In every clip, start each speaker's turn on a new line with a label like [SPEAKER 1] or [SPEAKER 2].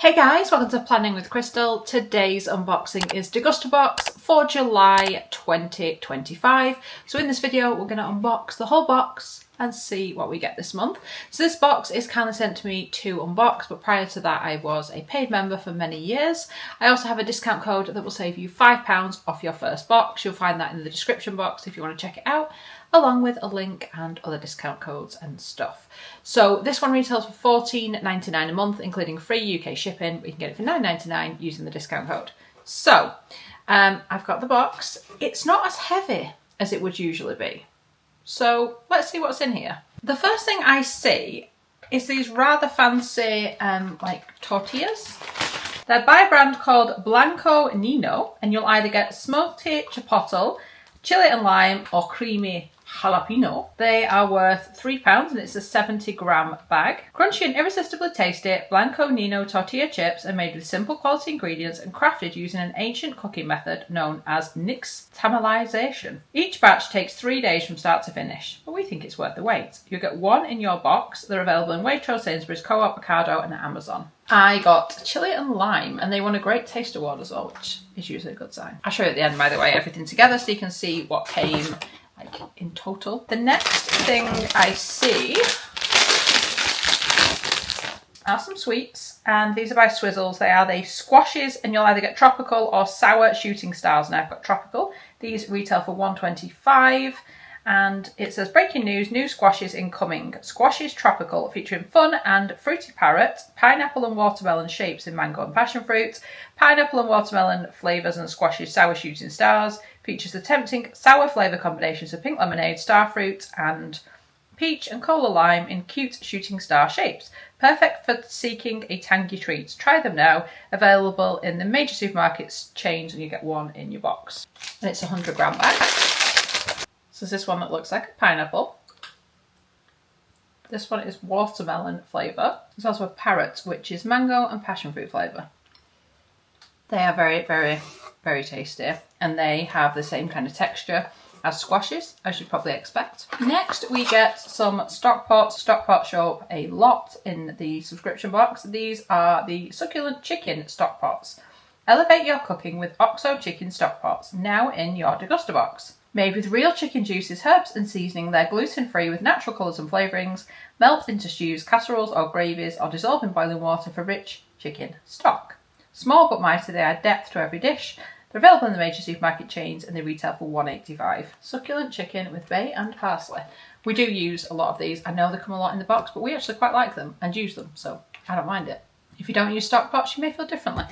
[SPEAKER 1] Hey guys, welcome to Planning with Crystal. Today's unboxing is Degustabox for July 2025. So in this video, we're going to unbox the whole box and see what we get this month. So this box is kindly sent to me to unbox, but prior to that, I was a paid member for many years. I also have a discount code that will save you £5 off your first box. You'll find that in the description box if you want to check it out, along with a link and other discount codes and stuff. So this one retails for $14.99 a month, including free UK shipping. We can get it for $9.99 using the discount code. So I've got the box. It's not as heavy as it would usually be. So let's see what's in here. The first thing I see is these rather fancy like tortillas. They're by a brand called Blanco Nino, and you'll either get smoky chipotle, chili and lime, or creamy jalapeno. They are worth £3 and it's a 70-gram bag. Crunchy and irresistibly tasty, Blanco Nino tortilla chips are made with simple quality ingredients and crafted using an ancient cooking method known as nixtamalization. Each batch takes 3 days from start to finish, but we think it's worth the wait. You get one in your box. They're available in Waitrose, Sainsbury's, Co-op, Ocado and Amazon. I got chili and lime, and they won a great taste award as well, which is usually a good sign. I'll show you at the end, by the way, everything together so you can see what came like in total. The next thing I see are some sweets, and these are by Swizzles. They are the squashes, and you'll either get tropical or sour shooting stars. Now I've got tropical. These retail for $1.25. And it says, breaking news, new squashes incoming. Squashes tropical, featuring fun and fruity parrot, pineapple and watermelon shapes in mango and passion fruit, pineapple and watermelon flavours, and squashes sour shooting stars. Features the tempting sour flavour combinations of pink lemonade, starfruit and peach and cola lime in cute shooting star shapes. Perfect for seeking a tangy treat. Try them now. Available in the major supermarkets chains, and you get one in your box. And it's a 100-gram bag. So there's this one that looks like a pineapple. This one is watermelon flavour. There's also a parrot, which is mango and passion fruit flavour. They are very, very, very tasty, and they have the same kind of texture as squashes, as you'd probably expect. Next, we get some stock pots. Stock pots show up a lot in the subscription box. These are the succulent chicken stock pots. Elevate your cooking with OXO chicken stock pots, now in your Degustabox. Made with real chicken juices, herbs and seasoning, they're gluten-free with natural colours and flavourings. Melt into stews, casseroles or gravies, or dissolve in boiling water for rich chicken stock. Small but mighty, they add depth to every dish. They're available in the major supermarket chains and they retail for $1.85. Succulent chicken with bay and parsley. We do use a lot of these. I know they come a lot in the box, but we actually quite like them and use them, so I don't mind it. If you don't use stock pots, you may feel differently.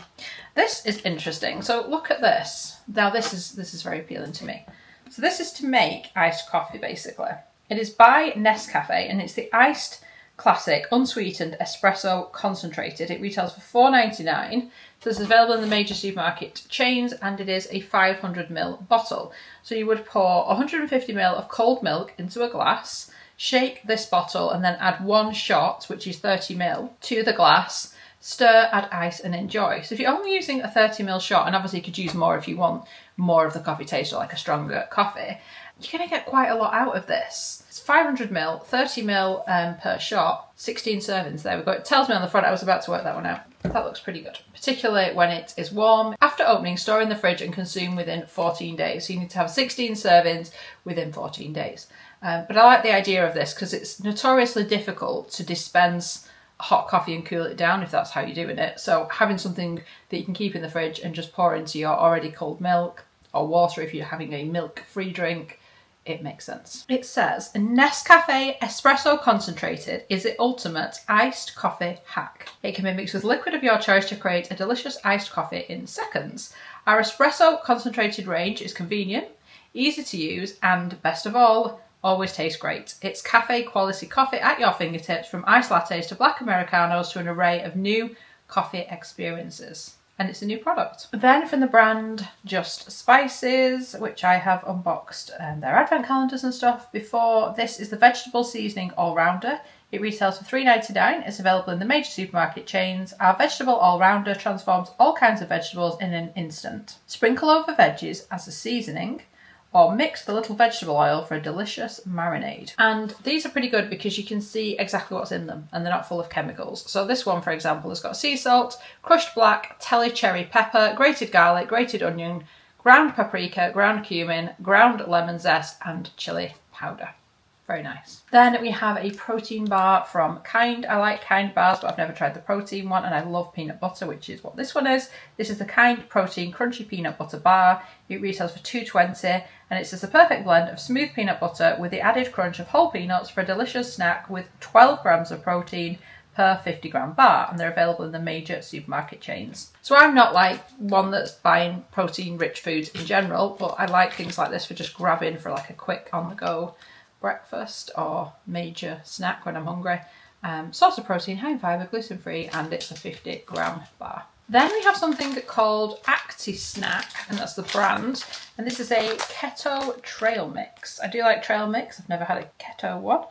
[SPEAKER 1] This is interesting. So look at this. Now this is very appealing to me. So this is to make iced coffee, basically. It is by Nescafe, and it's the iced classic unsweetened espresso concentrated. It retails for $4.99. So this is available in the major supermarket chains, and it is a 500ml bottle. So you would pour 150ml of cold milk into a glass, shake this bottle, and then add one shot, which is 30ml, to the glass. Stir, add ice and enjoy. So if you're only using a 30ml shot, and obviously you could use more if you want more of the coffee taste or like a stronger coffee, you're going to get quite a lot out of this. It's 500ml, 30ml per shot, 16 servings. There we go. It tells me on the front. I was about to work that one out. That looks pretty good, particularly when it is warm. After opening, store in the fridge and consume within 14 days. So you need to have 16 servings within 14 days. But I like the idea of this because it's notoriously difficult to dispense hot coffee and cool it down if that's how you're doing it. So having something that you can keep in the fridge and just pour into your already cold milk or water if you're having a milk-free drink, it makes sense. It says, Nescafe Espresso Concentrated is the ultimate iced coffee hack. It can be mixed with liquid of your choice to create a delicious iced coffee in seconds. Our espresso concentrated range is convenient, easy to use, and best of all, always tastes great. It's cafe quality coffee at your fingertips, from iced lattes to black Americanos to an array of new coffee experiences. And it's a new product. Then from the brand Just Spices, which I have unboxed their advent calendars and stuff before. This is the vegetable seasoning all-rounder. It retails for $3.99. It's available in the major supermarket chains. Our vegetable all-rounder transforms all kinds of vegetables in an instant. Sprinkle over veggies as a seasoning. or mix the little vegetable oil for a delicious marinade. And these are pretty good because you can see exactly what's in them and they're not full of chemicals. So this one, for example, has got sea salt, crushed black telly cherry pepper, grated garlic, grated onion, ground paprika, ground cumin, ground lemon zest, and chili powder. Very nice. Then we have a protein bar from Kind. I like Kind bars, but I've never tried the protein one, and I love peanut butter, which is what this one is. This is the Kind Protein Crunchy Peanut Butter Bar. It retails for $2.20, and it's just a perfect blend of smooth peanut butter with the added crunch of whole peanuts for a delicious snack with 12 grams of protein per 50-gram bar, and they're available in the major supermarket chains. So I'm not like one that's buying protein-rich foods in general, but I like things like this for just grabbing for like a quick on-the-go breakfast or major snack when I'm hungry. Source of protein, high in fibre, gluten-free, and it's a 50-gram bar. Then we have something called ActiSnack, and that's the brand, and this is a keto trail mix. I do like trail mix, I've never had a keto one.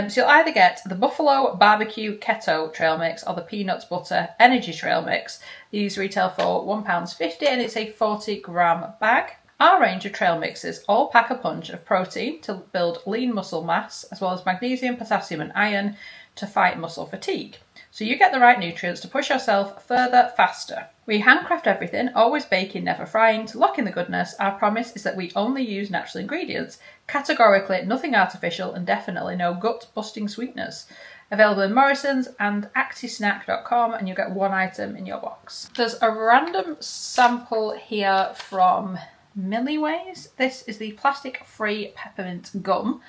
[SPEAKER 1] So you'll either get the buffalo barbecue keto trail mix or the peanuts butter energy trail mix. These retail for £1.50 and it's a 40-gram bag. Our range of trail mixes all pack a punch of protein to build lean muscle mass, as well as magnesium, potassium and iron to fight muscle fatigue. So you get the right nutrients to push yourself further, faster. We handcraft everything, always baking, never frying. To lock in the goodness, our promise is that we only use natural ingredients, categorically nothing artificial and definitely no gut-busting sweeteners. Available in Morrison's and actisnack.com, and you get one item in your box. There's a random sample here from Milliways. This is the plastic-free peppermint gum.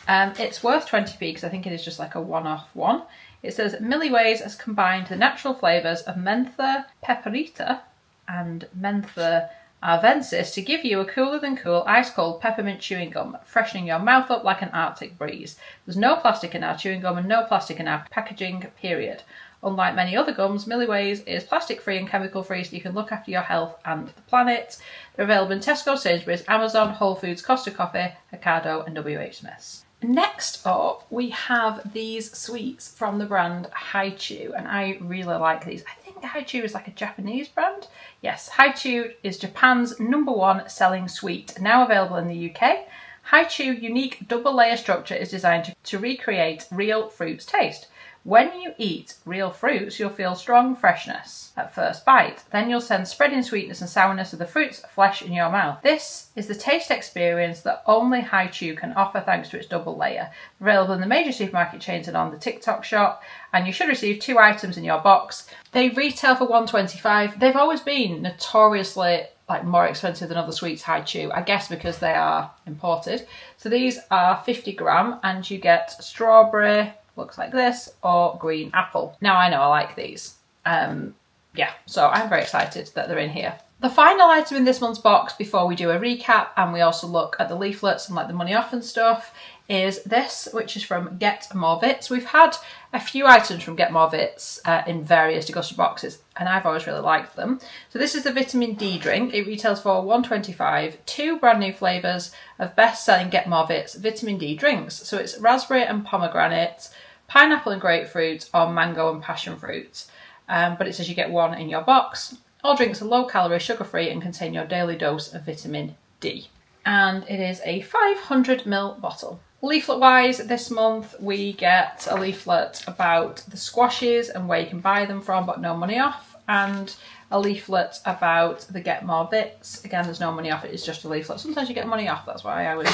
[SPEAKER 1] It's worth 20p because I think it is just like a one-off one. It says Milliways has combined the natural flavours of Mentha Pepperita and Mentha arvensis to give you a cooler than cool ice-cold peppermint chewing gum, freshening your mouth up like an Arctic breeze. There's no plastic in our chewing gum and no plastic in our packaging, period. Unlike many other gums, Milliways is plastic-free and chemical-free, so you can look after your health and the planet. They're available in Tesco, Sainsbury's, Amazon, Whole Foods, Costa Coffee, Ocado and WH Smith's. Next up, we have these sweets from the brand Hi-Chew, and I really like these. I think Hi-Chew is like a Japanese brand. Yes, Hi-Chew is Japan's #1 selling sweet, now available in the UK. Hi-Chew unique double layer structure is designed to recreate real fruit's taste. When you eat real fruits, you'll feel strong freshness at first bite. Then you'll sense spreading sweetness and sourness of the fruit's flesh in your mouth. This is the taste experience that only Hi-Chew can offer thanks to its double layer. Available in the major supermarket chains and on the TikTok shop, and you should receive 2 items in your box. They retail for $1.25. They've always been notoriously more expensive than other sweets, Hi-Chew, I guess because they are imported. So these are 50-gram and you get strawberry, looks like this, or green apple. Now I know I like these. Yeah, so I'm very excited that they're in here. The final item in this month's box before we do a recap and we also look at the leaflets and like the money off and stuff is this, which is from Get More Vits. We've had a few items from Get More Vits in various Degustaboxes and I've always really liked them. So this is the vitamin D drink. It retails for $1.25. 2 brand new flavours of best-selling Get More Vits vitamin D drinks. So it's raspberry and pomegranate, pineapple and grapefruit, or mango and passion fruit. But it says you get 1 in your box. All drinks are low-calorie, sugar-free and contain your daily dose of vitamin D. And it is a 500ml bottle. Leaflet-wise, this month we get a leaflet about the squashes and where you can buy them from, but no money off. And a leaflet about the Get More Vits. Again, there's no money off, it is just a leaflet. Sometimes you get money off, that's why I was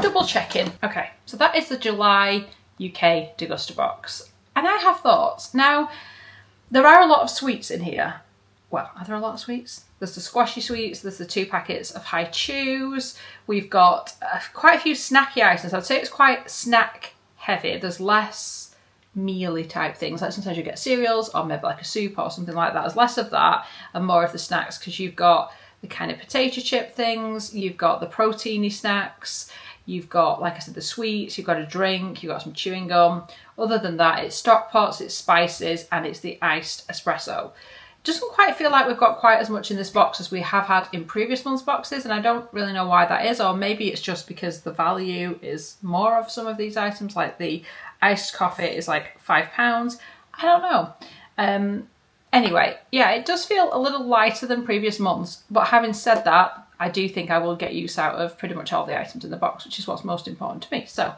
[SPEAKER 1] double-checking. Okay, so that is the July UK Degustabox. And I have thoughts. Now, there are a lot of sweets in here. Well, are there a lot of sweets? There's the squashy sweets, there's the 2 packets of Hi-Chews. We've got quite a few snacky items. I'd say it's quite snack heavy. There's less mealy type things. Like sometimes you get cereals or maybe like a soup or something like that. There's less of that and more of the snacks because you've got the kind of potato chip things, you've got the proteiny snacks, you've got, like I said, the sweets, you've got a drink, you've got some chewing gum. Other than that, it's stock pots, it's spices, and it's the iced espresso. Doesn't quite feel like we've got quite as much in this box as we have had in previous months' boxes, and I don't really know why that is, or maybe it's just because the value is more of some of these items, like the iced coffee is like £5. I don't know. Anyway, yeah, it does feel a little lighter than previous months, but having said that, I do think I will get use out of pretty much all the items in the box, which is what's most important to me. So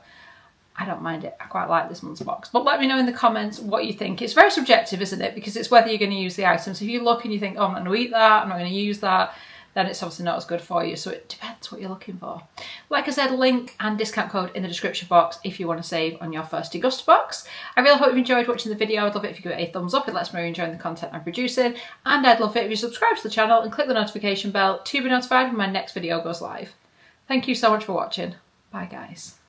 [SPEAKER 1] I don't mind it. I quite like this month's box. But let me know in the comments what you think. It's very subjective, isn't it? Because it's whether you're going to use the items. If you look and you think, oh, I'm not going to eat that, I'm not going to use that, then it's obviously not as good for you. So it depends what you're looking for. Like I said, link and discount code in the description box if you want to save on your first Degustabox. I really hope you enjoyed watching the video. I'd love it if you give it a thumbs up. It lets me know you're enjoying the content I'm producing. And I'd love it if you subscribe to the channel and click the notification bell to be notified when my next video goes live. Thank you so much for watching. Bye, guys.